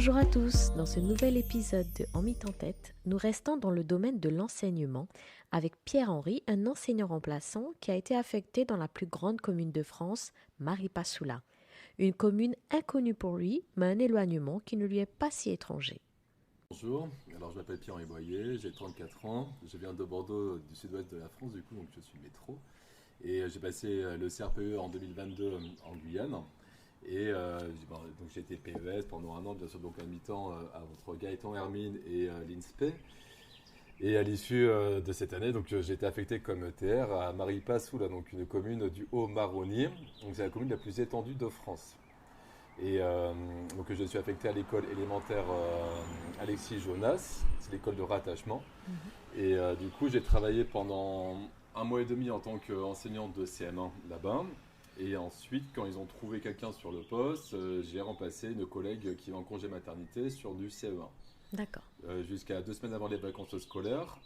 Bonjour à tous, dans ce nouvel épisode de En mit en tête, nous restons dans le domaine de l'enseignement avec Pierre-Henri, un enseignant remplaçant qui a été affecté dans la plus grande commune de France, Maripasoula. Une commune inconnue pour lui, mais un éloignement qui ne lui est pas si étranger. Bonjour, alors je m'appelle Pierre-Henri Boyer, j'ai 34 ans, je viens de Bordeaux, du sud-ouest de la France du coup, donc je suis métro. Et j'ai passé le CRPE en 2022 en Guyane. Et donc j'ai été PES pendant un an, bien sûr, donc à mi-temps entre Gaëtan Hermine et l'INSPE. Et à l'issue de cette année, donc j'ai été affecté comme TR à Maripasoula, donc une commune du Haut-Maroni. Donc c'est la commune la plus étendue de France. Et donc je suis affecté à l'école élémentaire Alexis Jonas, c'est l'école de rattachement. Et du coup j'ai travaillé pendant un mois et demi en tant qu'enseignant de CM1 là-bas. Et ensuite, quand ils ont trouvé quelqu'un sur le poste, j'ai remplacé une collègue qui est en congé maternité sur du CE1. D'accord. Jusqu'à 2 semaines avant les vacances scolaires.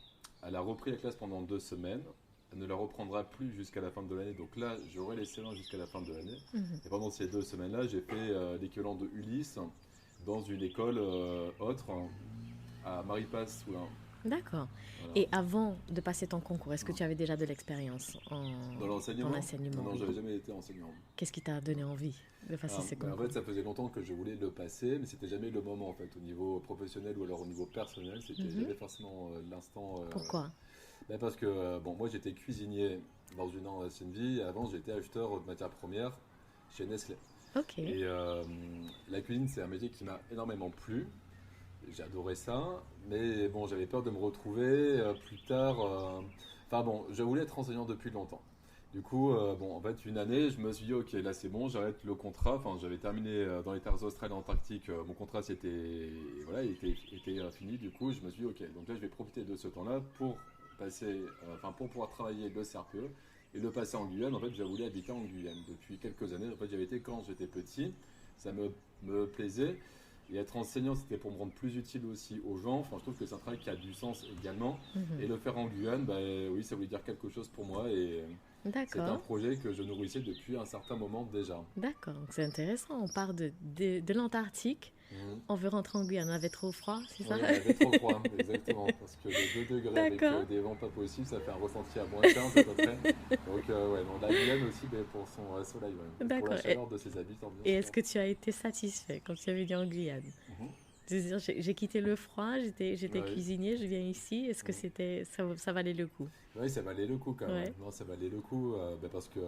Elle a repris la classe pendant 2 semaines. Elle ne la reprendra plus jusqu'à la fin de l'année. Donc là, j'aurai les CE1 jusqu'à la fin de l'année. Et pendant ces 2 semaines-là, j'ai fait l'équivalent de Ulysse dans une école autre à Maripasoula. D'accord. Voilà. Et avant de passer ton concours, est-ce que tu avais déjà de l'expérience dans l'enseignement? Non, oui. j'avais jamais été enseignant. Qu'est-ce qui t'a donné envie de passer ces concours? En fait, ça faisait longtemps que je voulais le passer, mais c'était jamais le moment en fait. Au niveau professionnel ou alors au niveau personnel, c'était jamais forcément l'instant. Pourquoi? Parce que moi j'étais cuisinier dans une ancienne vie. Avant, j'étais acheteur de matières premières chez Nestlé. Ok. Et la cuisine, c'est un métier qui m'a énormément plu. J'ai adoré ça, mais bon, j'avais peur de me retrouver plus tard. Je voulais être enseignant depuis longtemps. Du coup, en fait, une année, je me suis dit, ok, là c'est bon, j'arrête le contrat. Enfin, j'avais terminé dans les terres australes et antarctiques. Mon contrat, il était fini. Du coup, je me suis dit, ok, donc là, je vais profiter de ce temps-là pour pour pouvoir travailler le CRPE et le passer en Guyane. En fait, je voulais habiter en Guyane depuis quelques années. En fait, j'avais été quand j'étais petit, ça me plaisait. Et être enseignant, c'était pour me rendre plus utile aussi aux gens. Enfin, je trouve que c'est un travail qui a du sens également. Et le faire en Guyane, oui, ça voulait dire quelque chose pour moi. Et c'est un projet que je nourrissais depuis un certain moment déjà. D'accord, donc c'est intéressant. On part de l'Antarctique. On veut rentrer en Guyane. On avait trop froid, c'est ça? Oui, on avait trop froid, exactement. Parce que les 2 degrés avec des vents pas possibles, ça fait un ressenti à moins 15 à peu près. Donc, la Guyane aussi, pour son soleil, pour la chaleur de ses habitants. Et est-ce que tu as été satisfait quand tu es venu en Guyane? C'est-à-dire, j'ai quitté le froid, j'étais cuisinier, je viens ici. Est-ce que ça valait le coup? Oui, ça valait le coup quand même. Non, ça valait le coup parce que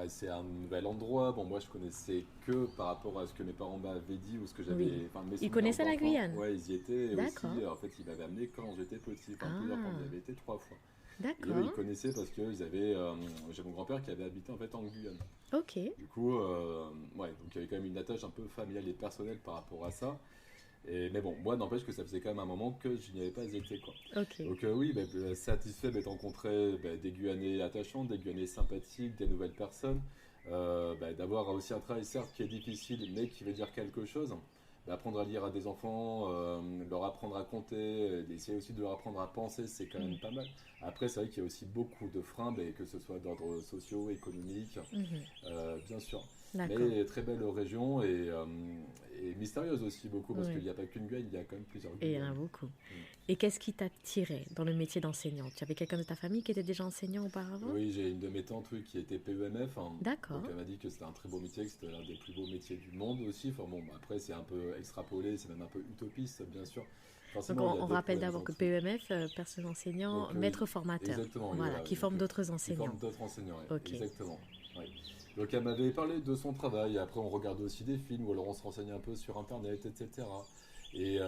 c'est un nouvel endroit. Bon, moi, je connaissais que par rapport à ce que mes parents m'avaient dit ou ce que j'avais. Oui. Ils connaissaient la Guyane? Oui, ils y étaient. D'accord. Aussi, en fait, ils m'avaient amené quand j'étais petit. Plusieurs fois, j'y avais été 3 fois. D'accord. Et ils connaissaient parce que j'ai mon grand-père qui avait habité en fait en Guyane. Ok. Du coup, donc il y avait quand même une attache un peu familiale et personnelle par rapport à ça. Mais bon, moi, n'empêche que ça faisait quand même un moment que je n'y avais pas été, quoi. Ok. Donc oui, satisfait de rencontrer des Guyanais attachants, des Guyanais sympathiques, des nouvelles personnes, d'avoir aussi un travail certes qui est difficile, mais qui veut dire quelque chose. Apprendre à lire à des enfants, leur apprendre à compter, essayer aussi de leur apprendre à penser, c'est quand même pas mal. Après, c'est vrai qu'il y a aussi beaucoup de freins, que ce soit d'ordre socio, économique, bien sûr. D'accord. Mais très belle région et mystérieuse aussi beaucoup, parce qu'il n'y a pas qu'une Guyane, il y a quand même plusieurs Guyanes. Et il y en a beaucoup. Et qu'est-ce qui t'a tiré dans le métier d'enseignant? Tu avais quelqu'un de ta famille qui était déjà enseignant auparavant? Oui, j'ai une de mes tantes qui était PEMF. D'accord. Donc elle m'a dit que c'était un très beau métier, que c'était l'un des plus beaux métiers du monde aussi. Après, c'est un peu extrapolé, c'est même un peu utopiste, bien sûr. Donc on rappelle d'abord que PEMF, personnel enseignant, maître formateur. Exactement. Voilà, qui forme d'autres enseignants. Qui forme d'autres enseignants, Okay. Exactement. Oui. Donc elle m'avait parlé de son travail. Après, on regardait aussi des films ou alors on se renseignait un peu sur Internet, etc. Et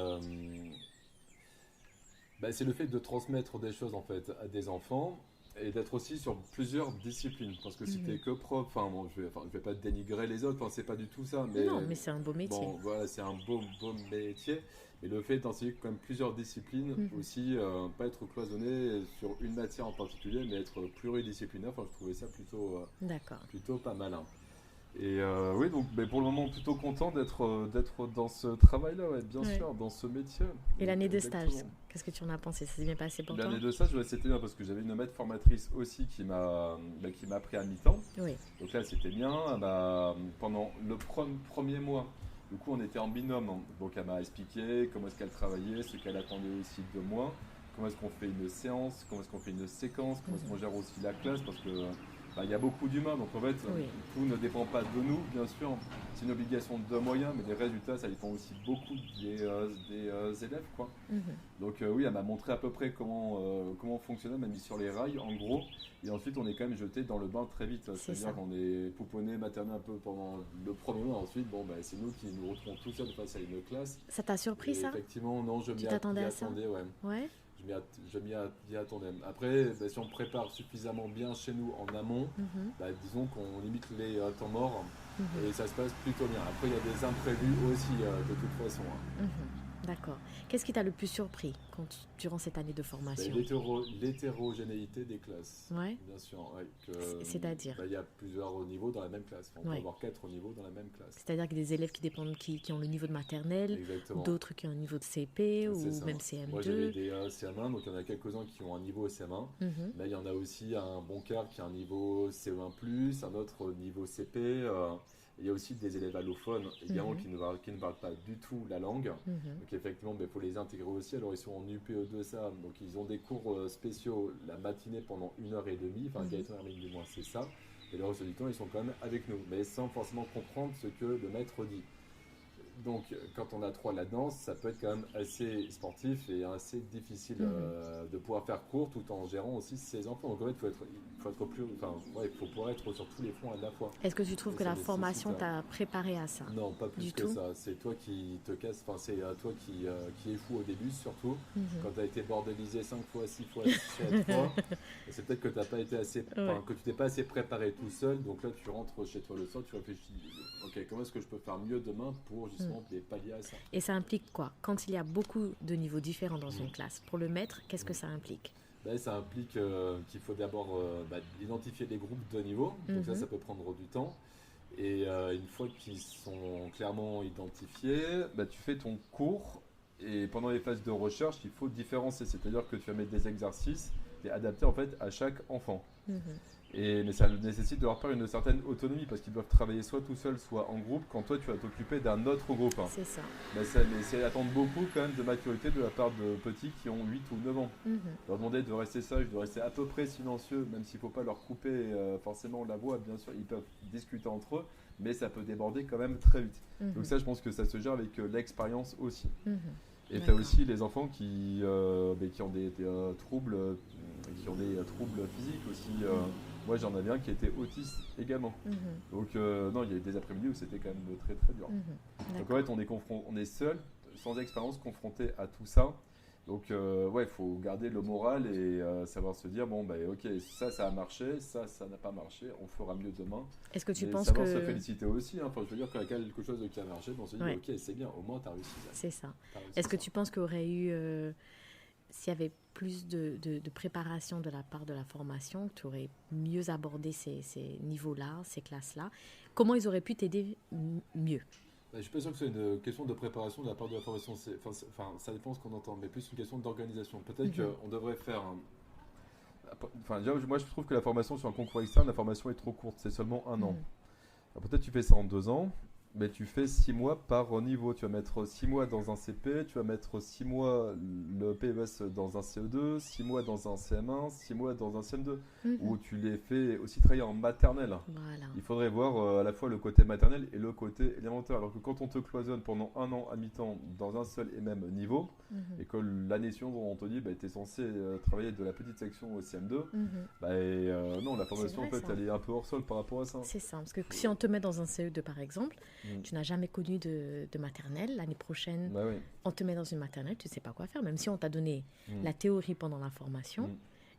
c'est le fait de transmettre des choses en fait à des enfants et d'être aussi sur plusieurs disciplines. Parce que si t'es que prof, je vais pas dénigrer les autres, c'est pas du tout ça. Mais, non, mais c'est un beau métier. Bon, voilà, c'est un beau métier. Mais le fait d'enseigner quand même plusieurs disciplines, aussi, pas être cloisonné sur une matière en particulier, mais être pluridisciplinaire, je trouvais ça plutôt pas mal. Et oui, donc pour le moment, plutôt content d'être dans ce travail-là, bien sûr, dans ce métier. Et l'année de stage, qu'est-ce que tu en as pensé? Ça s'est bien passé pour toi? L'année de stage, c'était bien parce que j'avais une maître formatrice aussi qui m'a pris à mi-temps. Oui. Donc là, c'était bien. Pendant le premier mois, Du coup, on était en binôme. Donc, elle m'a expliqué comment est-ce qu'elle travaillait, ce qu'elle attendait aussi de moi, comment est-ce qu'on fait une séance, comment est-ce qu'on fait une séquence, comment est-ce qu'on gère aussi la classe, parce que il y a beaucoup d'humains, donc en fait, Oui. tout ne dépend pas de nous, bien sûr. C'est une obligation de moyens, mais des résultats, ça dépend aussi beaucoup des élèves, quoi. Mhm. Donc oui, elle m'a montré à peu près comment on fonctionnait, elle m'a mis sur les rails, en gros. Et ensuite, on est quand même jeté dans le bain très vite. C'est C'est-à-dire ça. qu'on est pouponné, materné un peu pendant le premier mois. Ensuite, c'est nous qui nous retrouvons tout seuls face à une classe. Ça t'a surpris, Et ça? effectivement, non, je Tu m'y t'attendais à ça? attendais, ouais. Ouais. Je m'y attendais. Après, si on prépare suffisamment bien chez nous en amont, Mhm. disons qu'on limite les temps morts Mhm. et ça se passe plutôt bien. Après, il y a des imprévus aussi, de toute façon, hein. Mhm. D'accord. Qu'est-ce qui t'a le plus surpris durant cette année de formation? L'hétérogénéité des classes, Ouais. bien sûr. Ouais, C'est-à-dire? il y a plusieurs niveaux dans la même classe. On peut Ouais. avoir 4 niveaux dans la même classe. C'est-à-dire que des élèves qui ont le niveau de maternelle, Exactement. d'autres qui ont un niveau de CP C'est ou ça. même Moi, j'avais CM2. des CM1, donc il y en a quelques-uns qui ont un niveau CM1. Mhm. Mais il y en a aussi un bon quart qui a un niveau CE1+, un autre niveau CP. Il y a aussi des élèves allophones, également, qui ne parlent pas du tout la langue. Mhm. Donc effectivement, il faut les intégrer aussi. Alors ils sont en UPE2 ça, donc ils ont des cours spéciaux la matinée pendant 1h30, enfin Gaëtan Hermine du moins c'est ça. Et le reste du temps, ils sont quand même avec nous, mais sans forcément comprendre ce que le maître dit. Donc quand on a 3 là-dedans, ça peut être quand même assez sportif et assez difficile de pouvoir faire court tout en gérant aussi ses enfants. Donc en fait, il faut pouvoir être sur tous les fronts à la fois. Est-ce que tu trouves Et que ça la nécessite formation t'a préparé à ça? Non, pas plus Du que tout. ça. C'est toi qui te casses, enfin c'est toi qui es fou au début surtout. Mhm. Quand tu as été bordélisé 5 fois, 6 fois, 6 fois, c'est peut-être que t'as pas été assez, Ouais. que tu t'es pas assez préparé tout seul. Donc là, tu rentres chez toi le soir, tu réfléchis. Ok, comment est-ce que je peux faire mieux demain pour justement les pallier à ça? Et ça implique quoi? Quand il y a beaucoup de niveaux différents dans une classe, pour le maître, qu'est-ce que ça implique? Ça implique qu'il faut d'abord identifier les groupes de niveau. Donc ça peut prendre du temps. Et une fois qu'ils sont clairement identifiés, tu fais ton cours. Et pendant les phases de recherche, il faut différencier. C'est-à-dire que tu vas mettre des exercices qui sont adaptés en fait à chaque enfant. Mhm. Mais ça nécessite de leur faire une certaine autonomie parce qu'ils doivent travailler soit tout seuls, soit en groupe quand toi tu vas t'occuper d'un autre groupe. C'est ça. Mais c'est attendre beaucoup quand même de maturité de la part de petits qui ont 8 ou 9 ans. Mhm. Leur demander de rester sages, de rester à peu près silencieux, même s'il ne faut pas leur couper forcément la voix, bien sûr, ils peuvent discuter entre eux, mais ça peut déborder quand même très vite. Mhm. Donc ça, je pense que ça se gère avec l'expérience aussi. Mhm. Et tu as D'accord. aussi les enfants qui ont des troubles, qui ont des troubles physiques aussi. Moi, j'en avais un qui était autiste également. Mhm. Donc non, il y a eu des après-midi où c'était quand même très très dur. Mhm. Donc en D'accord. fait, on est seul, sans expérience, confronté à tout ça. Donc il faut garder le moral et savoir se dire ok, ça a marché, ça n'a pas marché, on fera mieux demain. Est-ce que tu Mais penses savoir se que... féliciter aussi, hein. Enfin, je veux dire, quand il y a quelque chose qui a marché, on se dit Ouais. ok, c'est bien, au moins tu as réussi. Là. C'est ça. T'as réussi Est-ce que ça. tu penses qu'il y aurait eu, s'il y avait plus de préparation de la part de la formation, que tu aurais mieux abordé ces niveaux-là, ces classes-là, comment ils auraient pu t'aider mieux? Je suis pas sûr que ce soit une question de préparation de la part de la formation. Ça dépend de ce qu'on entend, mais plus une question d'organisation. Peut-être qu'on devrait faire déjà, moi, je trouve que la formation sur un concours externe, la formation est trop courte. C'est seulement 1 an. Alors, peut-être tu fais ça en 2 ans, mais tu fais 6 mois par niveau. Tu vas mettre 6 mois dans un CP, tu vas mettre 6 mois le PES dans un CE2, 6 mois dans un CM1, 6 mois dans un CM2, où tu les fais aussi travailler en maternelle. Voilà. Il faudrait voir à la fois le côté maternel et le côté élémentaire. Alors que quand on te cloisonne pendant 1 an à mi-temps dans un seul et même niveau, et que l'année suivante on te dit tu es censé travailler de la petite section au CM2, non, la formation vrai, peut ça. aller un peu hors sol par rapport à ça. C'est ça, parce que si on te met dans un CE2 par exemple, tu n'as jamais connu de maternelle, l'année prochaine, Oui. on te met dans une maternelle, tu ne sais pas quoi faire, même si on t'a donné la théorie pendant la formation,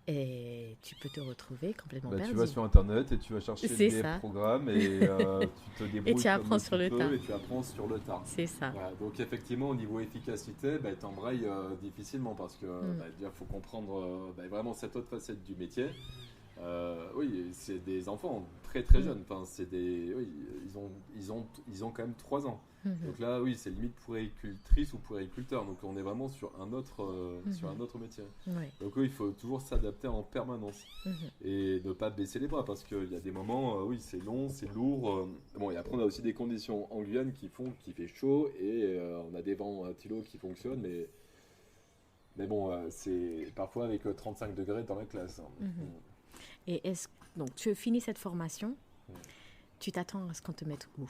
et tu peux te retrouver complètement perdu. Tu vas sur internet et tu vas chercher C'est des ça. programmes et tu te débrouilles. Et tu apprends comme sur le peux tas. Et tu apprends sur le tas. C'est ça. Voilà, donc effectivement au niveau efficacité, tu embrayes difficilement parce que il faut comprendre vraiment cette autre facette du métier. Oui, c'est des enfants très très jeunes. Enfin, oui, ils ont quand même 3 ans. Mhm. Donc là, oui, c'est limite puéricultrice ou puériculteur. Donc on est vraiment sur un Mhm. autre métier. Ouais. Donc oui, il faut toujours s'adapter en permanence Mhm. et ne pas baisser les bras parce qu'il y a des moments, oui, c'est long, c'est lourd. Bon, et après, on a aussi des conditions en Guyane qui font qu'il fait chaud et on a des vents à tilo qui fonctionnent, mais bon, c'est parfois avec 35 degrés dans la classe, hein. Mhm. Et donc tu finis cette formation, Mm. tu t'attends à ce qu'on te mette où?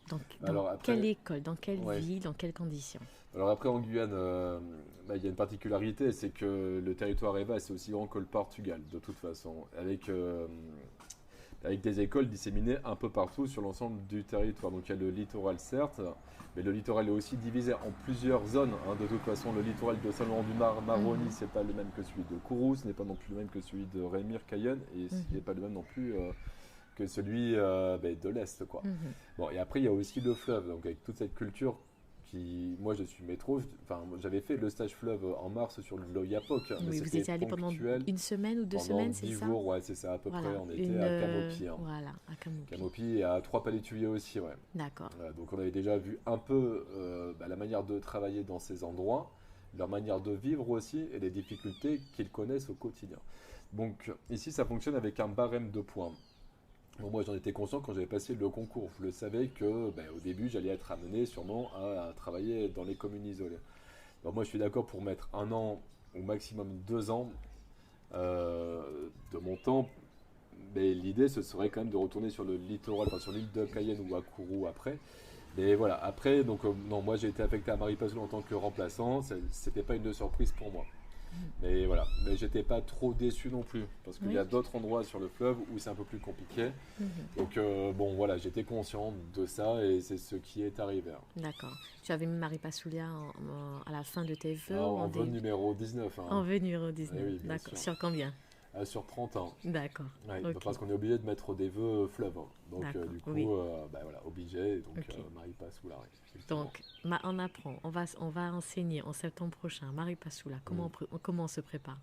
Dans Alors quelle après, école, dans quelle ouais. ville, dans quelles conditions? Alors après en Guyane, il y a une particularité, c'est que le territoire EVA c'est aussi grand que le Portugal de toute façon, avec des écoles disséminées un peu partout sur l'ensemble du territoire. Donc il y a le littoral certes, mais le littoral est aussi divisé en plusieurs zones, hein. De toute façon, le littoral de Saint-Laurent-du-Mar, Maroni, Mhm. c'est pas le même que celui de Kourou, ce n'est pas non plus le même que celui de Rémire, Cayenne, et ce n'est Mhm. pas le même non plus que celui de l'Est, quoi. Mhm. Bon, et après, il y a aussi le fleuve, donc avec toute cette culture moi je suis métro, enfin j'avais fait le stage fleuve en mars sur l'Oyapock, mais Oui, vous c'était étiez allé pendant ponctuel. une semaine ou deux Pendant semaines, c'est 10 ça? jours, ouais, c'est ça, à peu près, Voilà, on était à Camopi, hein. voilà, à Camopi. Camopi et à Trois-Palétuviers aussi, ouais. D'accord. Voilà, donc on avait déjà vu un peu la manière de travailler dans ces endroits, leur manière de vivre aussi et les difficultés qu'ils connaissent au quotidien. Donc ici ça fonctionne avec un barème de points. Bon, moi j'en étais conscient quand j'avais passé le concours. Je le savais que au début j'allais être amené sûrement à travailler dans les communes isolées. Donc moi je suis d'accord pour mettre 1 an au maximum 2 ans de mon temps. Mais l'idée ce serait quand même de retourner sur le littoral, enfin sur l'île de Cayenne ou à Kourou après. Mais voilà, après, donc non, moi j'ai été affecté à Maripasoula en tant que remplaçant, c'était pas une surprise pour moi. Mais voilà, mais j'étais pas trop déçu non plus, parce qu'il y Oui. a d'autres endroits sur le fleuve où c'est un peu plus compliqué. Mhm. Donc bon voilà, j'étais conscient de ça et c'est ce qui est arrivé, hein. D'accord. Tu avais mis Marie Passoulia à la fin de tes vœux Ah, ou en vol numéro 19, en hein. vœu numéro Eh 19? oui, bien D'accord. sûr. Sur combien? Ah, sur 30 ans. D'accord. Ouais, bah, Ok. parce qu'on est obligé de mettre des vœux fleuve, hein. Donc D'accord. du Oui. coup, voilà, obligé, et donc Ok. Marie passe sous l'arrêt, effectivement. Donc, on apprend. On va enseigner en septembre prochain. Marie Passoula. Mm. Comment on se prépare?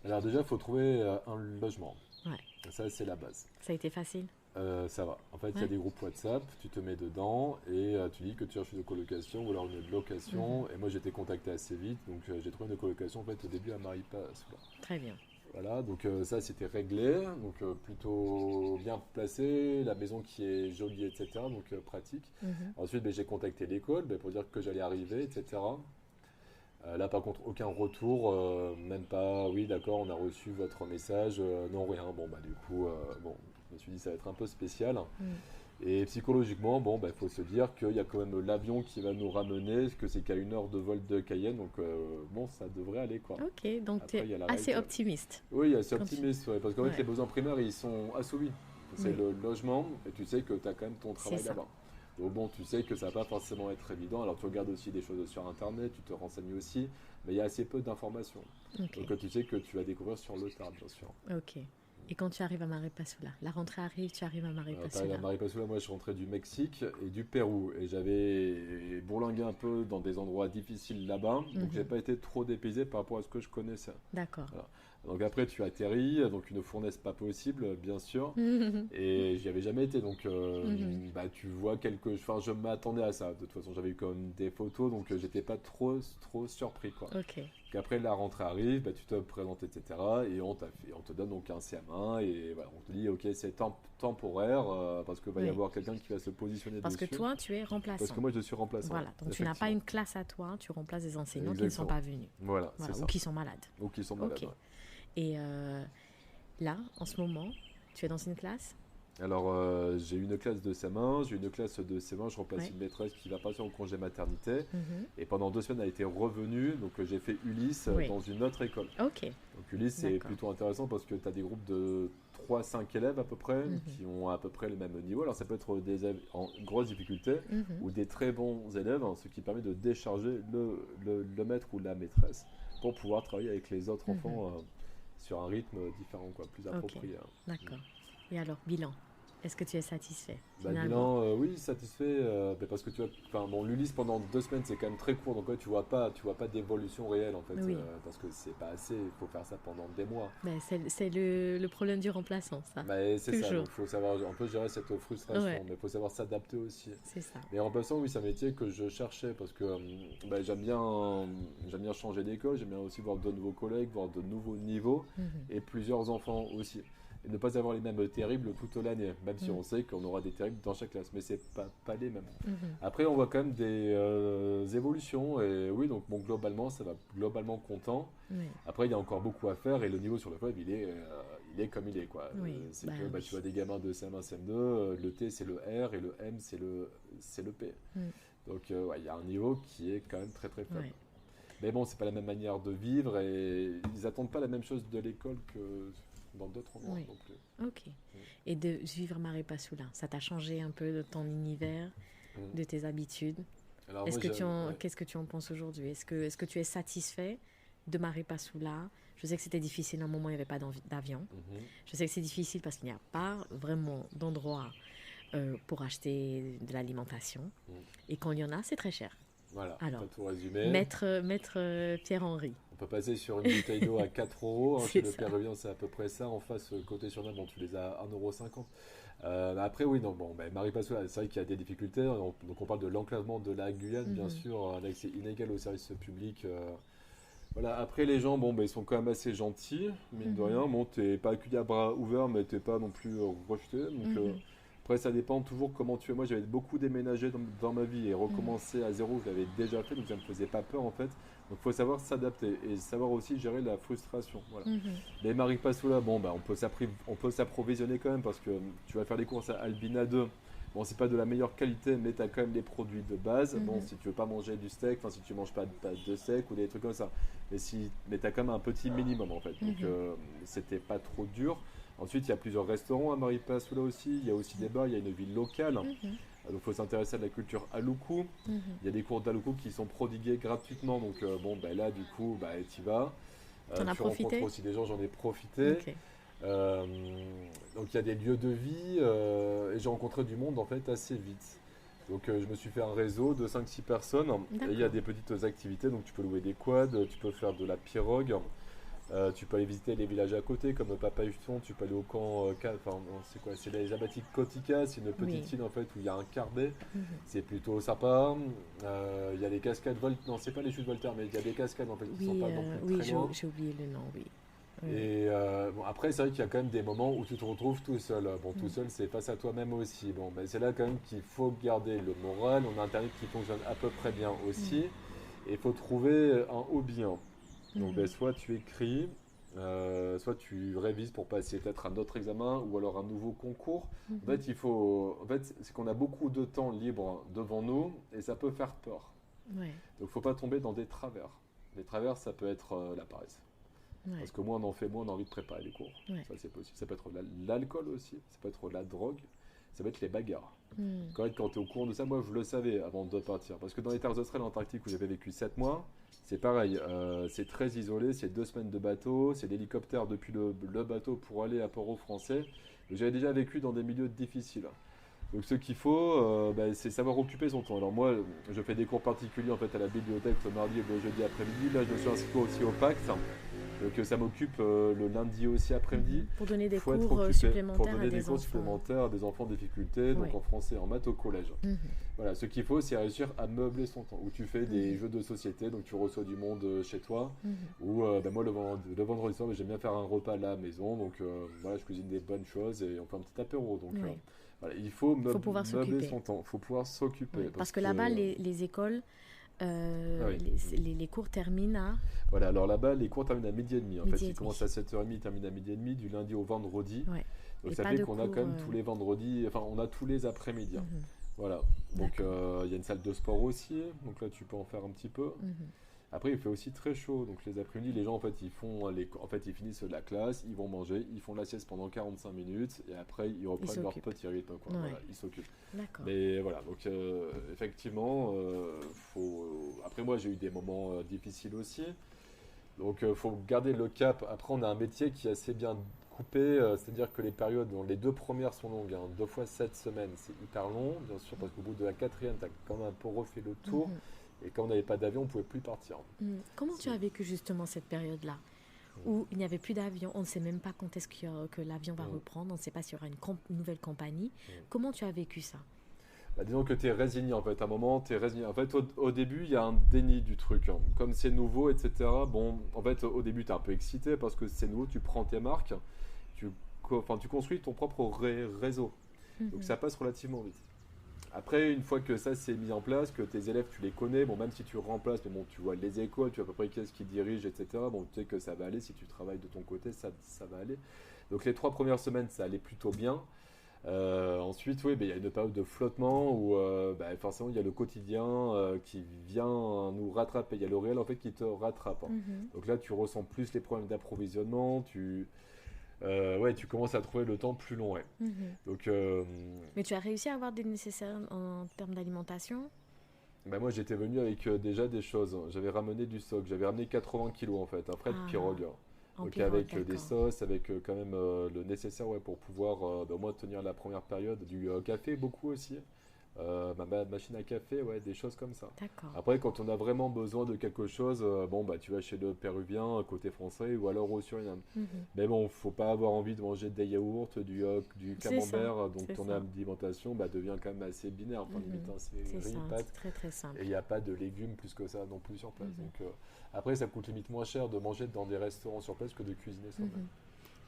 Alors déjà, il faut trouver un logement. Ouais. Ça, c'est la base. Ça a été facile? Ça va. En fait, il y a Ouais. des groupes WhatsApp, tu te mets dedans et tu dis que tu cherches une colocation ou alors une location. Et moi, j'ai été contacté assez vite, donc j'ai trouvé une colocation en fait au début à Maripasoula. Très bien. Voilà, donc ça c'était réglé, donc plutôt bien placé, la maison qui est jolie, etc. Donc pratique. Mhm. Ensuite, j'ai contacté l'école pour dire que j'allais arriver, etc. Là, par contre, aucun retour, même pas, oui, d'accord, on a reçu votre message, non, rien. Bon, du coup, bon, je me suis dit, ça va être un peu spécial. Mm. Et psychologiquement, bon, il faut se dire qu'il y a quand même l'avion qui va nous ramener, que c'est qu'à 1 heure de vol de Cayenne, donc bon, ça devrait aller, quoi. Ok, donc tu Après, es il y a la assez règle. optimiste. Oui, assez Quand tu- optimiste, ouais, parce qu'en fait, Ouais. les besoins primaires, ils sont assouvis. C'est Oui, le logement, et tu sais que tu as quand même ton c'est travail ça. là-bas. Donc bon, tu sais que ça va pas forcément être évident. Alors tu regardes aussi des choses sur Internet, tu te renseignes aussi, mais il y a assez peu d'informations. Ok. Donc tu sais que tu vas découvrir sur le tard, bien sûr. Ok. Et quand tu arrives à Marie Passoula, la rentrée arrive, tu arrives à Marie Pareil, à Passoula. Maripasoula, moi je suis rentré du Mexique et du Pérou. Et j'avais bourlingué un peu dans des endroits difficiles là-bas. Donc j'ai Mhm. pas été trop dépaysé par rapport à ce que je connaissais. D'accord. Voilà. Donc après tu atterris, donc une fournaise pas possible, bien sûr. Mhm. Et j'y avais jamais été, donc Mhm. tu vois enfin, je m'attendais à ça. De toute façon, j'avais eu quand même des photos, donc j'étais pas trop surpris, quoi. Ok. Donc après, la rentrée arrive, tu te présentes, etc. Et on te donne donc un CM1 et voilà, on te dit, ok, c'est temporaire parce qu'il va y Oui. avoir quelqu'un qui va se positionner Parce que dessus. toi, tu es Parce remplaçant. que moi, je suis remplaçant. Voilà. Donc tu n'as pas Effectivement. une classe à toi, tu remplaces des enseignants qui ne sont Exactement. pas venus. Voilà, Voilà. c'est Ou ça. qui sont malades. Ou qui sont malades. Ok. Ouais. Et là, en ce moment, tu es dans une classe? Alors, j'ai une classe de CM1, j'ai une classe de CM1, je remplace Ouais. une maîtresse qui va passer en congé maternité. Mhm. Et pendant 2 semaines, elle a été revenue, donc j'ai fait Ulysse Oui. dans une autre école. Ok. Donc Ulysse, c'est D'accord. plutôt intéressant parce que tu as des groupes de 3-5 élèves à peu près, Mhm. qui ont à peu près le même niveau. Alors ça peut être des élèves en grosse difficulté Mhm. ou des très bons élèves, hein, ce qui permet de décharger le maître ou la maîtresse pour pouvoir travailler avec les autres enfants sur un rythme différent, quoi, plus approprié, hein. D'accord. Et alors, bilan? Est-ce que tu es satisfait Bah, le finalement? bilan, oui, satisfait, parce que tu vois, enfin, bon, l'Ulysse pendant 2 semaines, c'est quand même très court, donc ouais, tu vois pas d'évolution réelle en fait, Oui, parce que c'est pas assez, il faut faire ça pendant des mois. ben, c'est le problème du remplaçant, ça. Mais c'est ça, Toujours. donc faut savoir, un peu gérer cette Ouais, frustration, mais il faut savoir s'adapter aussi. c'est ça. Mais en passant, oui, c'est un métier que je cherchais parce que bah, j'aime bien changer d'école, j'aime bien aussi voir de nouveaux collègues, voir de nouveaux niveaux Mhm, et plusieurs enfants aussi. Et ne pas avoir les mêmes terribles toute l'année, même si mhm, on sait qu'on aura des terribles dans chaque classe, mais c'est pas les mêmes. mhm. Après, on voit quand même des évolutions et oui, donc bon, globalement, ça va globalement content. Oui, Après, il y a encore beaucoup à faire et le niveau sur le web, il est comme il est, quoi. oui, C'est bah que bah, tu oui. vois des gamins de CM1, CM2, le T c'est le R et le M c'est le P. Mm, Donc ouais, il y a un niveau qui est quand même très très faible. ouais, Mais bon, c'est pas la même manière de vivre et ils attendent pas la même chose de l'école que dans d'autres endroits oui. non plus. Ok. Et de vivre Maripasoula, ça t'a changé un peu de ton univers, Mm. de tes habitudes? Alors moi, j'aime. Ouais. Qu'est-ce que tu en penses aujourd'hui? Est-ce que tu es satisfait de Maripasoula? Je sais que c'était difficile à un moment, il n'y avait pas d'avion. Mhm. Je sais que c'est difficile parce qu'il n'y a pas vraiment d'endroit pour acheter de l'alimentation. Mm. Et quand il y en a, c'est très cher. Voilà, Alors, t'as tout résumé. maître Pierre-Henri, On peut passer sur une bouteille d'eau à 4 euros. Hein, chez c'est le ça. Péruvien, c'est à peu près ça. En face, côté sur Naples, bon, tu les as à 1,50 €. Après, oui, non, bon, ben, Maripasoula, c'est vrai qu'il y a des difficultés. Donc, on parle de l'enclavement de la Guyane, bien Mhm, sûr, un accès inégal aux services publics. Voilà, après, les gens, bon, ben, ils sont quand même assez gentils, mine de mhm, rien. Bon, t'es pas accueilli à bras ouverts, mais t'es pas non plus rejeté. Donc, mhm, après, ça dépend toujours comment tu es. Moi, j'avais beaucoup déménagé dans ma vie et mhm, recommencer à zéro, je l'avais déjà fait, donc ça me faisait pas peur en fait. Donc, il faut savoir s'adapter et savoir aussi gérer la frustration. Voilà. mhm, Les Marie Passoula, bon, bah, on peut s'approvisionner quand même parce que tu vas faire les courses à Albina 2. Bon, c'est pas de la meilleure qualité, mais tu as quand même les produits de base. Bon, mhm, si tu veux pas manger du steak, enfin, si tu manges pas de steak ou des trucs comme ça. Mais tu as quand même un petit minimum en fait. Donc, mhm, c'était pas trop dur. Ensuite, il y a plusieurs restaurants à Maripasoula aussi. Il y a aussi des bars, il y a une ville locale. mhm, Donc, il faut s'intéresser à la culture Aloukou. mhm. Il y a des cours d'Aloukou qui sont prodigués gratuitement. Donc, bon, bah, là, du coup, bah, tu y vas. T'en as Tu rencontres profité? aussi des gens, j'en ai profité. Ok. Euh, donc il y a des lieux de vie et j'ai rencontré du monde en fait assez vite. Donc je me suis fait un réseau de 5 6 personnes et il y a D'accord. des petites activités, donc tu peux louer des quads, tu peux faire de la pirogue, tu peux aller visiter les villages à côté comme Papa Juston, tu peux aller au camp, enfin c'est quoi, c'est les Abatiques Kotika, c'est une Oui. petite île en fait où il y a un carbet, Mhm. c'est plutôt sympa. Il y a les cascades non c'est pas les chutes Voltaire mais il y a des cascades en fait qui sont Oui, pas non plus oui, très loin. j'ai oublié le nom, oui. Oui, oui. Et bon, après, c'est vrai qu'il y a quand même des moments où tu te retrouves tout seul. Bon, tout Mhm. seul, c'est face à toi-même aussi. Bon, ben, c'est là quand même qu'il faut garder le moral. On a Internet qui fonctionne à peu près bien aussi. Mhm. Et il faut trouver un hobby, hein. Donc, ben, Mhm. soit tu écris, soit tu révises pour passer peut-être un autre examen ou alors un nouveau concours. En Mhm. fait, c'est qu'on a beaucoup de temps libre devant nous et ça peut faire peur. Ouais, Donc, faut pas tomber dans des travers. Les travers, ça peut être la paresse. ouais, Parce que moins on en fait, moins on a envie de préparer les cours. ouais. Ça, c'est possible. Ça peut être l'alcool aussi, ça peut être la drogue, ça peut être les bagarres. Mhm. Quand tu es au courant de ça, moi je le savais avant de partir. Parce que dans les terres australes en Antarctique où j'avais vécu 7 mois, c'est pareil. C'est très isolé, c'est 2 semaines de bateau, c'est l'hélicoptère depuis le bateau pour aller à Port-au-Français. Donc, j'avais déjà vécu dans des milieux difficiles. Donc ce qu'il faut, bah, c'est savoir occuper son temps. Alors moi, je fais des cours particuliers en fait à la bibliothèque le mardi et le jeudi après-midi. Là, je me suis inscrit aussi au PACT. Donc ça m'occupe le lundi aussi après-midi. Mhm. Pour donner Il des faut être cours occupé pour supplémentaires à donner des des cours enfants. supplémentaires à des enfants en difficulté, donc Oui. en français, en maths au collège. Mhm. Voilà, ce qu'il faut, c'est réussir à meubler son temps. Où tu fais des Mhm. jeux de société, donc tu reçois du monde chez toi. Mhm. Ou ben moi, le vendredi soir, j'aime bien faire un repas à la maison. Donc voilà, je cuisine des bonnes choses et on fait un petit apéro. Donc Oui. voilà, il faut Il faut pouvoir meubler s'occuper. son temps. Il faut pouvoir s'occuper. Oui. Parce Parce que que. là-bas, les écoles, Ah oui. les cours terminent à Voilà, alors là-bas, les cours terminent à midi et demi. En fait, midi et ils commencent demi. à 7h30, ils terminent à midi et demi, du lundi au vendredi. Ouais. Donc Et ça pas fait de qu'on a cours. quand même tous les vendredis, enfin on a tous les après-midi, hein. Mhm. Voilà. Donc D'accord. il y a une salle de sport aussi, donc là tu peux en faire un petit peu. Mhm. Après il fait aussi très chaud, donc les après-midi les gens en fait ils finissent la classe, ils vont manger, ils font la sieste pendant 45 minutes et après ils reprennent leur s'occupent. petit rythme quoi. Ouais. Voilà, ils s'occupent. D'accord. Mais voilà, donc effectivement, après moi j'ai eu des moments difficiles aussi. Donc, faut garder le cap. Après, on a un métier qui est assez bien. couper, c'est-à-dire que les périodes, dont les 2 premières sont longues, 2 fois 7 semaines, c'est hyper long, bien sûr, parce qu'au bout de la quatrième, tu as quand même un peu refait le tour, Mhm. et quand on n'avait pas d'avion, on ne pouvait plus partir. Comment tu C'est- as vécu justement cette période-là où il n'y avait plus d'avion, on ne sait même pas quand est-ce que l'avion va Mm, reprendre, on ne sait pas s'il y aura une nouvelle compagnie. mm. Comment tu as vécu ça? Bah, disons que tu es résigné en fait. À un moment, tu es résigné. En fait, au début, il y a un déni du truc, hein. Comme c'est nouveau, etc. Bon, en fait, au début, tu es un peu excité parce que c'est nouveau, tu prends tes marques, tu construis ton propre réseau. Donc Mhm. ça passe relativement vite. Après, une fois que ça s'est mis en place, que tes élèves, tu les connais, bon, même si tu remplaces, mais bon, tu vois les écoles, tu vois à peu près qui est-ce qui dirige, etc. Bon, tu sais que ça va aller. Si tu travailles de ton côté, ça va aller. Donc les 3 premières semaines, ça allait plutôt bien. Ensuite, oui, ben, il y a une période de flottement où ben, forcément il y a le quotidien qui vient nous rattraper. Il y a le réel en fait qui te rattrape, hein. Mhm. Donc là, tu ressens plus les problèmes d'approvisionnement. Ouais, tu commences à trouver le temps plus long. Ouais. Mhm. Donc, Mais tu as réussi à avoir des nécessaires en termes d'alimentation? ben, moi, j'étais venu avec déjà des choses. J'avais ramené du stock. J'avais ramené 80 kilos en fait, un frais de Ah, pirogue. en Donc pirogue, avec des d'accord. sauces, avec quand même le nécessaire ouais, pour pouvoir ben, au moins tenir la première période. Du café beaucoup aussi. Ma machine à café, ouais, des choses comme ça. D'accord. Après, quand on a vraiment besoin de quelque chose, bon, bah, tu vas chez le Péruvien côté français ou alors au Suriname. Mhm. Mais bon, faut pas avoir envie de manger des yaourts, du C'est ça, camembert, donc c'est ton ça. alimentation bah, devient quand même assez binaire. Enfin, limite, Mhm. hein, c'est C'est ça, riz, c'est pâtes, très très et simple. il n'y a pas de légumes plus que ça non plus sur place. Mhm. Donc, après, ça coûte limite moins cher de manger dans des restaurants sur place que de cuisiner soi-même. Mhm.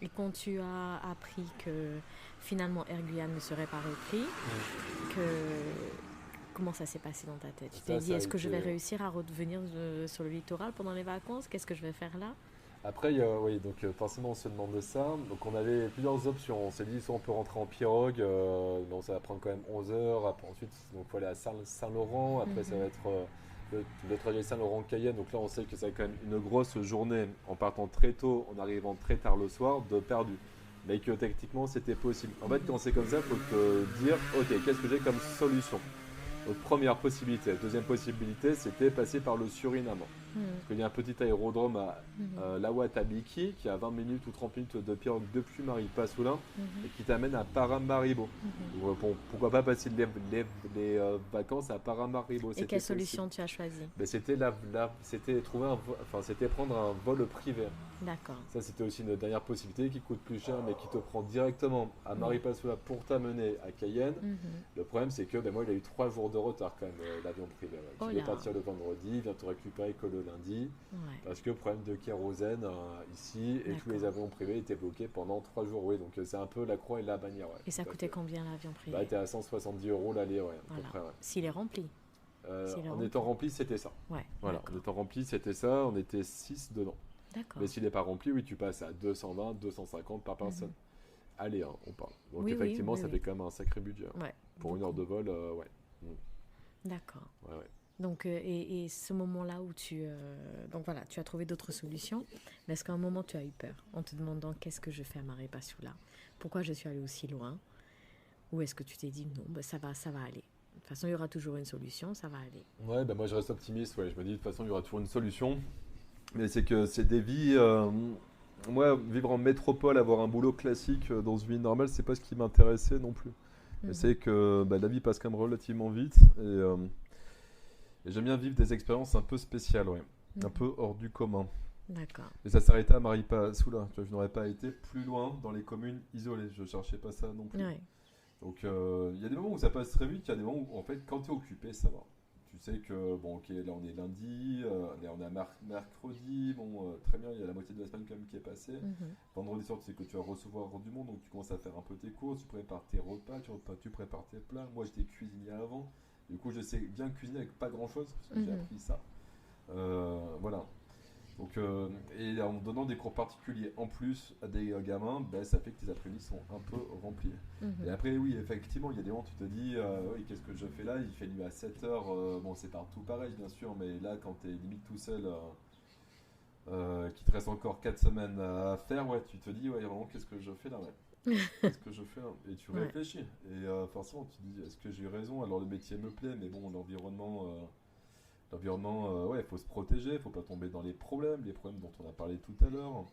Et quand tu as appris que finalement Air Guyane ne serait pas repris, que comment ça s'est passé dans ta tête? Tu t'es dit, Ça a est-ce que je vais été. réussir à revenir sur le littoral pendant les vacances? Qu'est-ce que je vais faire là? Après, oui, donc forcément, on se demande ça. Donc, on avait plusieurs options. On s'est dit, soit on peut rentrer en pirogue, bon, ça va prendre quand même 11 heures. Après, ensuite, donc, il faut aller à Saint-Laurent. Après, ça va Mhm. être le trajet Saint-Laurent-Cayenne. Donc là, on sait que ça va être quand même une grosse journée en partant très tôt, en arrivant très tard le soir, de perdu. Mais que techniquement, c'était possible. En fait, Mhm. quand c'est comme ça, il faut te dire, ok, qu'est-ce que j'ai comme solution? Donc, première possibilité. Deuxième possibilité, c'était passer par le Suriname. Mhm. Parce qu'il y a un petit aérodrome à Mhm. Lawatabiki qui a 20 minutes ou 30 minutes de pirogue depuis Maripasoula Mhm. et qui t'amène à Paramaribo. Mhm. Donc, bon, pourquoi pas passer les vacances à Paramaribo? Et C'était quelle possible. solution tu as choisi? Mais c'était trouver enfin, c'était prendre un vol privé. D'accord. Ça, c'était aussi une dernière possibilité qui coûte plus cher, mais qui te prend directement à Oui. Maripasoula pour t'amener à Cayenne. Mhm. Le problème, c'est que ben, moi, il a eu 3 jours de retard quand même, l'avion privé. Ouais. Oh Tu devais là. partir le vendredi, il vient te récupérer que le lundi. Ouais. Parce que problème de kérosène ici, et tous les D'accord. avions privés étaient bloqués pendant 3 jours. Oui, donc c'est un peu la croix et la bannière. Ouais, Et ça tout à coûtait fait. combien l'avion Bah, privé? t'es à 170 euros l'aller, ouais, à peu Voilà. près. Ouais. S'il est rempli. S'il est En étant rempli. rempli, c'était ça. Ouais, Voilà, en d'accord. étant rempli, c'était ça. On était 6 dedans. Mais D'accord. s'il n'est pas rempli, oui, tu passes à 220, 250 par personne. Mhm. Allez, hein, on parle. Donc Oui, oui, effectivement, oui, ça oui. fait quand même un sacré budget, hein. Ouais, Pour 1 heure beaucoup. de vol, ouais. Mm. D'accord. Ouais, ouais. Donc, et ce moment-là où donc voilà, tu as trouvé d'autres solutions, mais est-ce qu'à un moment tu as eu peur en te demandant qu'est-ce que je fais à Maripasoula? Pourquoi je suis allée aussi loin? Ou est-ce que tu t'es dit non, ben ça va aller. De toute façon, il y aura toujours une solution, ça va aller. Ouais, bah moi je reste optimiste, ouais. Je me dis de toute façon il y aura toujours une solution. Mais c'est que c'est des vies. Moi, vivre en métropole, avoir un boulot classique dans une vie normale, c'est pas ce qui m'intéressait non plus. Je Mhm. sais que bah, la vie passe quand même relativement vite et j'aime bien vivre des expériences un peu spéciales, ouais. Un Mhm. peu hors du commun. D'accord. Et ça s'arrêtait à Maripasoula. Tu vois, je n'aurais pas été plus loin dans les communes isolées. Je cherchais pas ça non plus. Ouais. Donc il y a des moments où ça passe très vite, il y a des moments où en fait quand tu es occupé ça va. Tu sais que bon ok là on est lundi, là on est à mercredi, bon très bien, il y a la moitié de la semaine quand même qui est passée. Mhm. Vendredi soir tu sais que tu vas recevoir du monde donc tu commences à faire un peu tes courses, tu prépares tes repas, tu prépares tes plats. Moi j'étais cuisinier avant, du coup je sais bien cuisiner avec pas grand chose parce que j'ai Mhm. appris ça. Voilà. Donc, et en donnant des cours particuliers en plus à des gamins, ben, ça fait que tes après-midi sont un peu remplis. Et Mhm. après, oui, effectivement, il y a des moments où tu te dis, oui, qu'est-ce que je fais là? Il fait nuit à 7 heures. Bon, c'est partout pareil, bien sûr, mais là, quand tu es limite tout seul, qu'il te reste encore 4 semaines à faire, ouais, tu te dis, ouais, vraiment, qu'est-ce que je fais là? Ouais. Qu'est-ce que je fais là? Et tu Ouais. réfléchis. Et forcément, tu te dis, est-ce que j'ai eu raison? Alors, le métier me plaît, mais bon, l'environnement. L'environnement, ouais, il faut se protéger, il faut pas tomber dans les problèmes dont on a parlé tout à l'heure.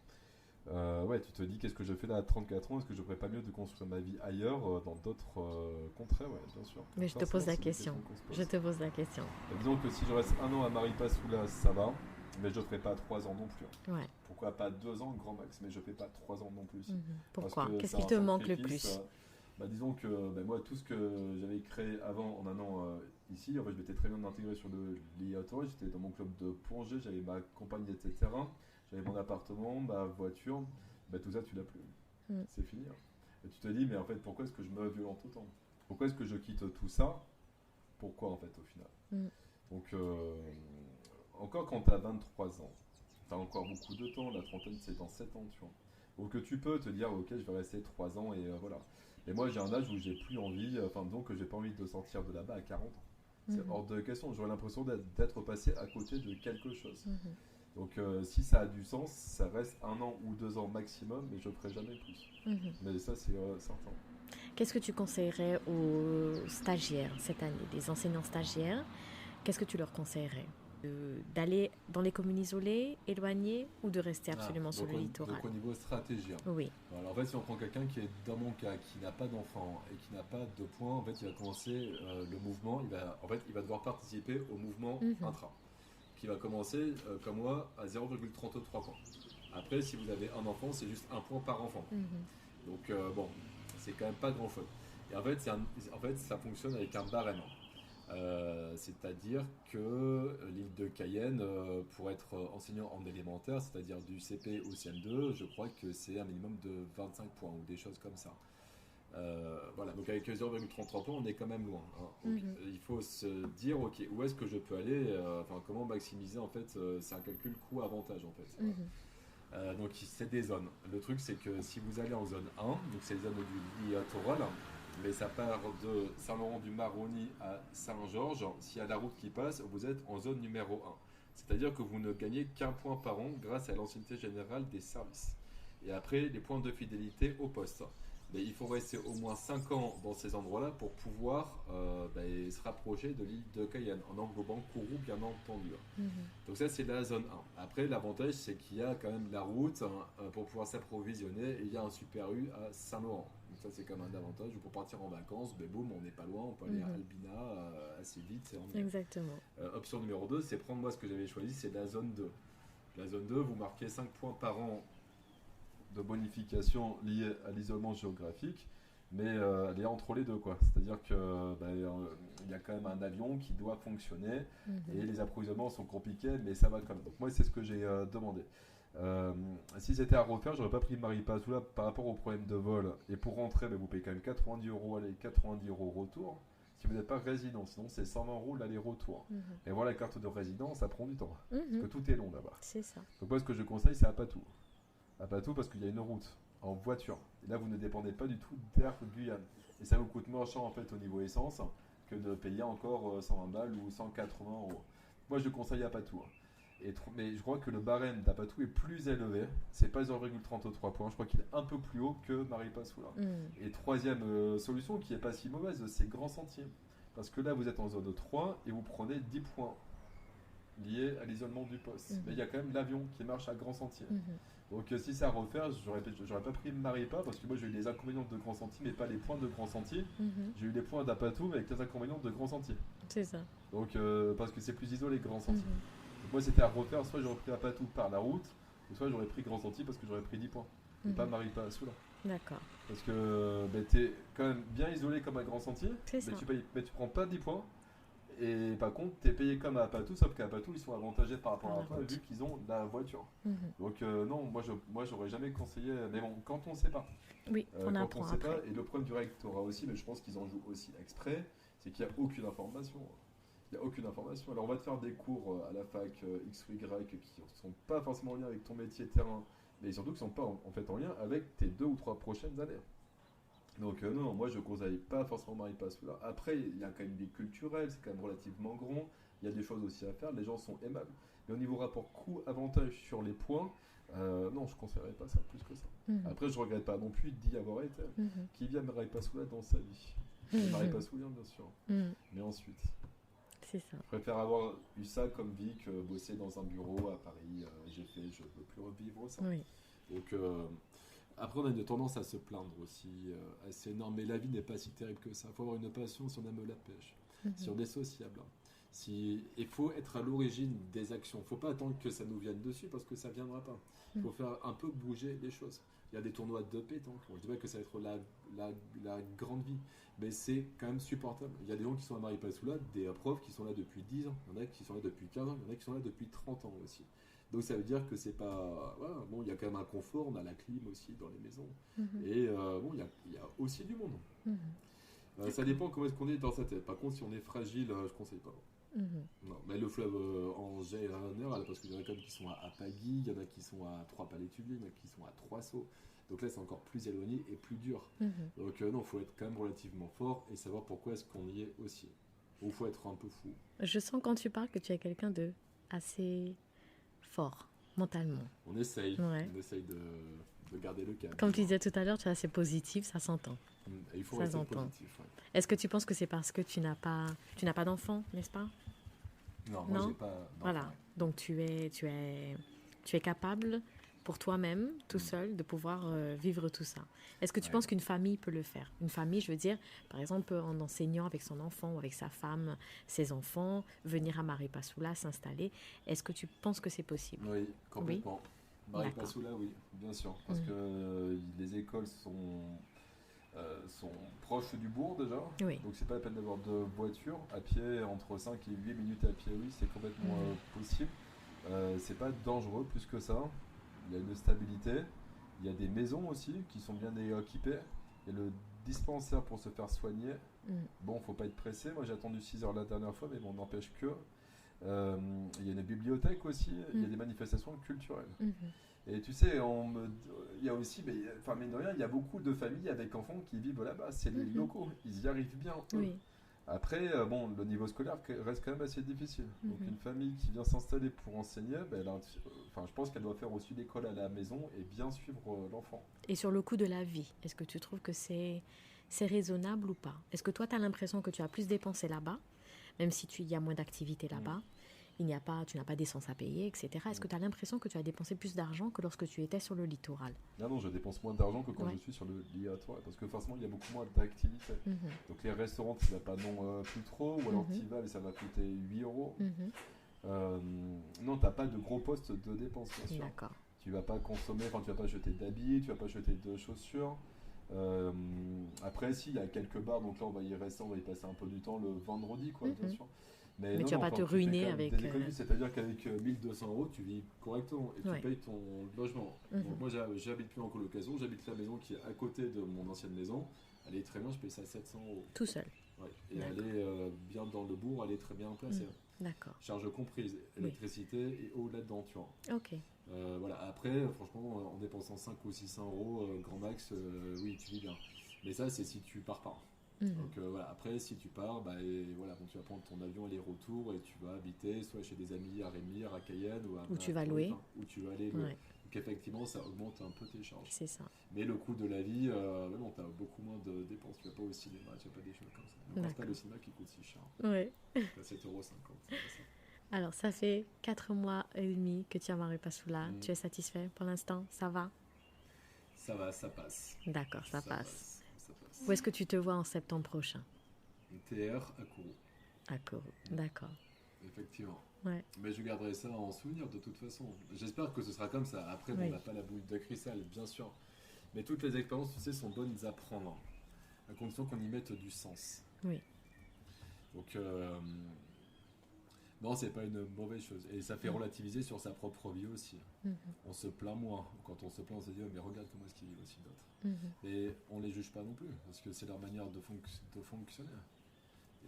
Ouais, tu te dis qu'est-ce que je fais là à 34 ans? Est-ce que je ferais pas mieux de construire ma vie ailleurs, dans d'autres contrées? Ouais, bien sûr. Mais je te Forcément, pose la c'est des question. questions qu'on se Je pose. te pose la question. Disons que si je reste un an à Maripasoula, ça va, mais je ne ferai pas 3 ans non plus. Ouais. Pourquoi pas 2 ans grand max, mais je ne fais pas 3 ans non plus. Mhm. Parce Pourquoi? que Qu'est-ce c'est qui un te manque le sacrifice. plus? Disons que moi, tout ce que j'avais créé avant en un an ici, en fait, je m'étais très bien intégré sur le l'IATO. J'étais dans mon club de plongée, j'avais ma compagne, etc. J'avais mon appartement, ma voiture. Tout ça, tu l'as plus. Mm. C'est fini, hein. Et tu te dis, mais en fait, pourquoi est-ce que je me violente autant? Pourquoi est-ce que je quitte tout ça? Pourquoi, en fait, au final? Mm. Donc, encore quand tu as 23 ans, tu as encore beaucoup de temps. La trentaine, c'est dans 7 ans, tu vois. Donc, tu peux te dire, ok, je vais rester 3 ans et voilà. Et moi, j'ai un âge où j'ai plus envie, donc j'ai pas envie de sortir de là-bas à 40 ans. C'est Mhm. hors de question. J'aurais l'impression d'être passé à côté de quelque chose. Mhm. Donc, si ça a du sens, ça reste 1 an ou 2 ans maximum, mais je ne ferai jamais plus. Mhm. Mais ça, c'est certain. Qu'est-ce que tu conseillerais aux stagiaires cette année, des enseignants stagiaires? Qu'est-ce que tu leur conseillerais? D'aller dans les communes isolées, éloignées, ou de rester absolument sur le littoral? Donc, au niveau stratégie, hein. Oui. Alors, en fait, si on prend quelqu'un qui est dans mon cas, qui n'a pas d'enfant et qui n'a pas de points, en fait, il va commencer le mouvement. Il va devoir participer au mouvement Mhm. intra, qui va commencer, comme moi, à 0,33 points. Après, si vous avez un enfant, c'est juste un point par enfant. Mhm. Donc, bon, c'est quand même pas grand-chose. Et en fait, ça fonctionne avec un barème. C'est-à-dire que l'île de Cayenne, pour être enseignant en élémentaire, c'est-à-dire du CP au CM2, je crois que c'est un minimum de 25 points ou des choses comme ça. Voilà, donc avec 0,33 points, on est quand même loin, hein. Donc, Mhm. il faut se dire, ok, où est-ce que je peux aller, comment maximiser, en fait, c'est un calcul coût-avantage, en fait. Mhm. Donc c'est des zones. Le truc, c'est que si vous allez en zone 1, donc c'est les zones du littoral, mais ça part de Saint-Laurent-du-Maroni à Saint-Georges. S'il y a la route qui passe, vous êtes en zone numéro 1. C'est-à-dire que vous ne gagnez qu'un point par an grâce à l'ancienneté générale des services. Et après, les points de fidélité au poste. Mais il faut rester au moins 5 ans dans ces endroits-là pour pouvoir se rapprocher de l'île de Cayenne, en englobant Kourou, bien entendu. Mhm. Donc ça, c'est la zone 1. Après, l'avantage, c'est qu'il y a quand même la route, hein, pour pouvoir s'approvisionner, et il y a un super U à Saint-Laurent. Donc ça, c'est comme un avantage. Pour partir en vacances, boum, on n'est pas loin, on peut aller à Mhm. Albina assez vite, c'est ennuyeux. Exactement. Option numéro 2, c'est prendre moi ce que j'avais choisi, c'est la zone 2. La zone 2, vous marquez 5 points par an de bonification liée à l'isolement géographique, mais elle est entre les deux, quoi. C'est-à-dire que il y a quand même un avion qui doit fonctionner Mhm. et les approvisionnements sont compliqués, mais ça va quand même. Donc moi, c'est ce que j'ai demandé. Si c'était à refaire, j'aurais pas pris Maripasoula par rapport au problème de vol. Et pour rentrer, vous payez quand même 90 euros aller, 90 euros retour. Si vous n'êtes pas résident, sinon c'est 120 euros l'aller-retour. Mhm. Et voilà, la carte de résident, ça prend du temps. Parce Mhm. que tout est long là-bas. C'est ça. Donc moi, ce que je conseille, c'est à Patou. À Patou, parce qu'il y a une route en voiture. Et là, vous ne dépendez pas du tout d'Air Guyane. Et ça vous coûte moins cher, en fait, au niveau essence, que de payer encore 120 balles ou 180 euros. Moi, je conseille à Patou, hein. Mais je crois que le barème d'Apatou est plus élevé. C'est pas 0,33 points. Je crois qu'il est un peu plus haut que Maripasoula. Mhm. Et troisième solution, qui est pas si mauvaise, c'est Grand Sentier. Parce que là, vous êtes en zone 3 et vous prenez 10 points liés à l'isolement du poste. Mhm. Mais il y a quand même l'avion qui marche à Grand Sentier. Mhm. Donc si c'est à refaire, j'aurais pas pris Maripa parce que moi j'ai eu les inconvénients de Grand Sentier, mais pas les points de Grand Sentier. Mhm. J'ai eu les points d'Apatou, mais avec les inconvénients de Grand Sentier. C'est ça. Donc parce que c'est plus isolé Grand Sentier. Mhm. Donc moi c'était à refaire, soit j'aurais pris Apatou par la route, ou soit j'aurais pris Grand Sentier parce que j'aurais pris 10 points. Et Mhm. pas Maripa Soula. D'accord. Parce que t'es quand même bien isolé comme à Grand Sentier, C'est ça. mais tu prends pas 10 points. Et par contre, t'es payé comme à Apatou, sauf qu'à Apatou, ils sont avantagés par rapport Par à la toi, route. vu qu'ils ont la voiture. Mhm. Donc non, moi j'aurais jamais conseillé. Mais bon, quand on sait pas. Oui, on Quand on apprend sait après. pas, et le problème du rectorat aussi, mais je pense qu'ils en jouent aussi exprès, c'est qu'il n'y a aucune information. Il n'y a aucune information. Alors on va te faire des cours à la fac X ou Y qui ne sont pas forcément en lien avec ton métier terrain, mais surtout qui ne sont pas en fait en lien avec tes 2 ou 3 prochaines années. Donc non, moi je ne conseille pas forcément Maripasoula. Après, il y a quand même des culturels, c'est quand même relativement grand, il y a des choses aussi à faire, les gens sont aimables. Mais au niveau rapport coût-avantage sur les points, non, je ne conseillerais pas ça plus que ça. Mhm. Après, je ne regrette pas non plus d'y avoir été. Mhm. Qui vient Maripasoula dans sa vie? Mhm. Maripasoula, bien sûr. Mhm. Mais ensuite, C'est ça. je préfère avoir eu ça comme vie que bosser dans un bureau à Paris. Je peux plus revivre ça. Oui. Donc, après, on a une tendance à se plaindre aussi, assez énorme. Mais la vie n'est pas si terrible que ça. Il faut avoir une passion si on aime la pêche, si on est sociable. Il faut être à l'origine des actions. Il ne faut pas attendre que ça nous vienne dessus parce que ça ne viendra pas. Il faut faire un peu bouger les choses. Il y a des tournois de pétanque. Je ne dis pas que ça va être la grande vie, mais c'est quand même supportable. Il y a des gens qui sont à Maripasoula, des profs qui sont là depuis 10 ans. Il y en a qui sont là depuis 15 ans. Il y en a qui sont là depuis 30 ans aussi. Donc ça veut dire que c'est pas... Voilà, bon, il y a quand même un confort. On a la clim aussi dans les maisons. Et bon, il y a aussi du monde. Ça dépend comment est-ce qu'on est dans sa tête. Par contre, si on est fragile, je ne conseille pas. Non, mais le fleuve Angers et Rhône, parce qu'il y en a quand même qui sont à Pagny, il y en a qui sont à Trois-Palais-Tuviers, il y en a qui sont à Trois-Sceaux. Donc là, c'est encore plus éloigné et plus dur. Donc non, il faut être quand même relativement fort et savoir pourquoi est-ce qu'on y est aussi. Ou il faut être un peu fou. Je sens quand tu parles que tu es quelqu'un de assez fort mentalement. On essaye de garder le cap. Comme tu disais tout à l'heure, tu es assez positif, ça s'entend. Et il faut rester positif. Ouais. Est-ce que tu penses que c'est parce que tu n'as pas d'enfant, n'est-ce pas? Non, moi j'ai pas d'enfant. Voilà, donc tu es capable pour toi-même, tout seul, de pouvoir vivre tout ça. Est-ce que tu penses qu'une famille peut le faire? Une famille, je veux dire, par exemple, en enseignant avec son enfant ou avec sa femme, ses enfants, venir à Maripasoula, s'installer. Est-ce que tu penses que c'est possible? Oui, complètement. Maripasoula, oui, bien sûr. Parce que les écoles sont proches du bourg déjà. Oui. Donc c'est pas la peine d'avoir de voiture. À pied, entre 5 et 8 minutes à pied, oui, c'est complètement possible. C'est pas dangereux plus que ça. Il y a une stabilité. Il y a des maisons aussi qui sont bien équipées. Il y a le dispensaire pour se faire soigner. Bon, faut pas être pressé. Moi, j'ai attendu 6 heures la dernière fois, mais bon, n'empêche que. Il y a une bibliothèque aussi. Il y a des manifestations culturelles. Et tu sais, il y a aussi, enfin, mine de rien, il y a beaucoup de familles avec enfants qui vivent là-bas. C'est les locaux. Ils y arrivent bien. Oui. Après, bon, le niveau scolaire reste quand même assez difficile. Donc, une famille qui vient s'installer pour enseigner, je pense qu'elle doit faire aussi l'école à la maison et bien suivre l'enfant. Et sur le coût de la vie, est-ce que tu trouves que c'est raisonnable ou pas? Est-ce que toi, tu as l'impression que tu as plus dépensé là-bas, même si il y a moins d'activités là-bas, tu n'as pas d'essence à payer, etc. Est-ce que tu as l'impression que tu as dépensé plus d'argent que lorsque tu étais sur le littoral? Non, je dépense moins d'argent que quand je suis sur le littoral, parce que forcément, il y a beaucoup moins d'activités. Donc les restaurants, tu ne vas pas non plus trop, ou alors tu y vas, mais ça va coûter 8 euros. Non, tu n'as pas de gros postes de dépenses, bien sûr. D'accord. Tu ne vas pas consommer, tu ne vas pas jeter d'habits, tu ne vas pas jeter de chaussures. Après, si, il y a quelques bars, donc là, on va y rester, on va y passer un peu du temps le vendredi, quoi, bien sûr. Mais tu vas pas te ruiner avec... des économies, c'est-à-dire qu'avec 1200 euros, tu vis correctement et tu payes ton logement. Donc moi, j'habite plus en colocation, j'habite la maison qui est à côté de mon ancienne maison. Elle est très bien, je paye ça 700 euros. Tout seul? Ouais. Et elle est bien dans le bourg, elle est très bien placée. D'accord. Charge comprise, électricité et eau là-dedans, tu vois. Ok. Voilà. Après, franchement, en dépensant 5 ou 600 euros, grand max, oui, tu vis bien. Mais ça, c'est si tu pars pas. Donc voilà, après si tu pars, tu vas prendre ton avion aller-retour et tu vas habiter soit chez des amis à Rémire, à Cayenne ou tu vas louer. Où tu vas aller louer. Donc effectivement ça augmente un peu tes charges. C'est ça. Mais le coût de la vie, tu as beaucoup moins de dépenses. Tu vas pas au cinéma, tu vas pas des choses comme ça. C'est pas le cinéma qui coûte si cher. Ouais. C'est 7,50 €. Alors ça fait 4 mois et demi que tu es à Maripasoula. Tu es satisfait pour l'instant? Ça va? Ça va, ça passe. D'accord, ça passe. Où est-ce que tu te vois en septembre prochain? TR à Kourou. À Kourou, d'accord. Effectivement. Ouais. Mais je garderai ça en souvenir de toute façon. J'espère que ce sera comme ça. Après, on n'a pas la boule de cristal, bien sûr. Mais toutes les expériences, tu sais, sont bonnes à prendre. À condition qu'on y mette du sens. Oui. Donc, non, c'est pas une mauvaise chose. Et ça fait relativiser sur sa propre vie aussi. On se plaint moins. Quand on se plaint, on se dit, mais regarde comment est-ce qu'ils vivent aussi d'autres. Et on les juge pas non plus, parce que c'est leur manière de fonctionner.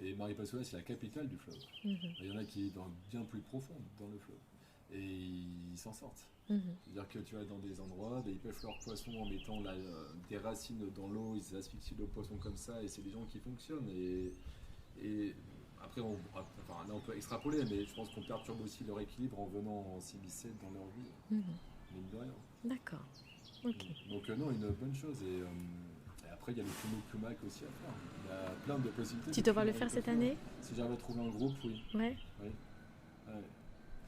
Et Maripasoula, c'est la capitale du fleuve. Il y en a qui est bien plus profond dans le fleuve. Et ils s'en sortent. C'est-à-dire que tu vas dans des endroits, ils pêchent leurs poissons en mettant des racines dans l'eau, ils asphyxient le poisson comme ça, et c'est des gens qui fonctionnent. Et après, là on peut extrapoler, mais je pense qu'on perturbe aussi leur équilibre en venant s'immiscer dans leur vie. Mine de rien. D'accord. Ok. Donc non, une bonne chose. Et après, il y a le Kumu-Kumak aussi à faire. Il y a plein de possibilités. Tu te vois le faire cette année? Si j'arrive à trouver un groupe, oui. Ouais. Oui.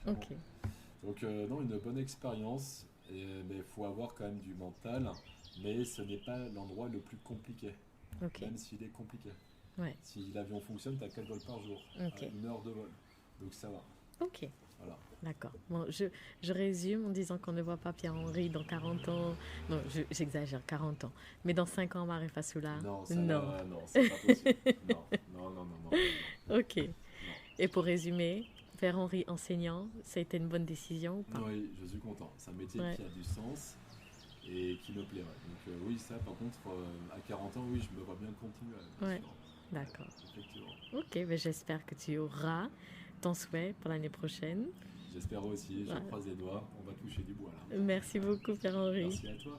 Ok. Donc non, une bonne expérience. Mais il faut avoir quand même du mental. Mais ce n'est pas l'endroit le plus compliqué, Ok, même s'il est compliqué. ouais, Si l'avion fonctionne, tu as 4 vols par jour, ok, à 1 heure de vol. Donc ça va. ok. Voilà. D'accord. Bon, je résume en disant qu'on ne voit pas Pierre-Henri dans 40 ans. Non, j'exagère, 40 ans. Mais dans 5 ans, Marie Fasoula. Non, ça Non. va, non, c'est pas possible. Non, non, non, non, non, non, Ok. non. Et pour résumer, Pierre-Henri enseignant, ça a été une bonne décision ou pas? Oui, je suis content. C'est un métier Ouais. qui a du sens et qui me plaît. Ouais. Donc oui, ça par contre, à 40 ans, oui, je me vois bien continuer. Bien Ouais. sûr. D'accord. Effectivement. Ok, ben j'espère que tu auras ton souhait pour l'année prochaine. J'espère aussi, je Voilà. croise les doigts, on va toucher du bois là. Merci beaucoup, Pierre-Henri. Merci à toi.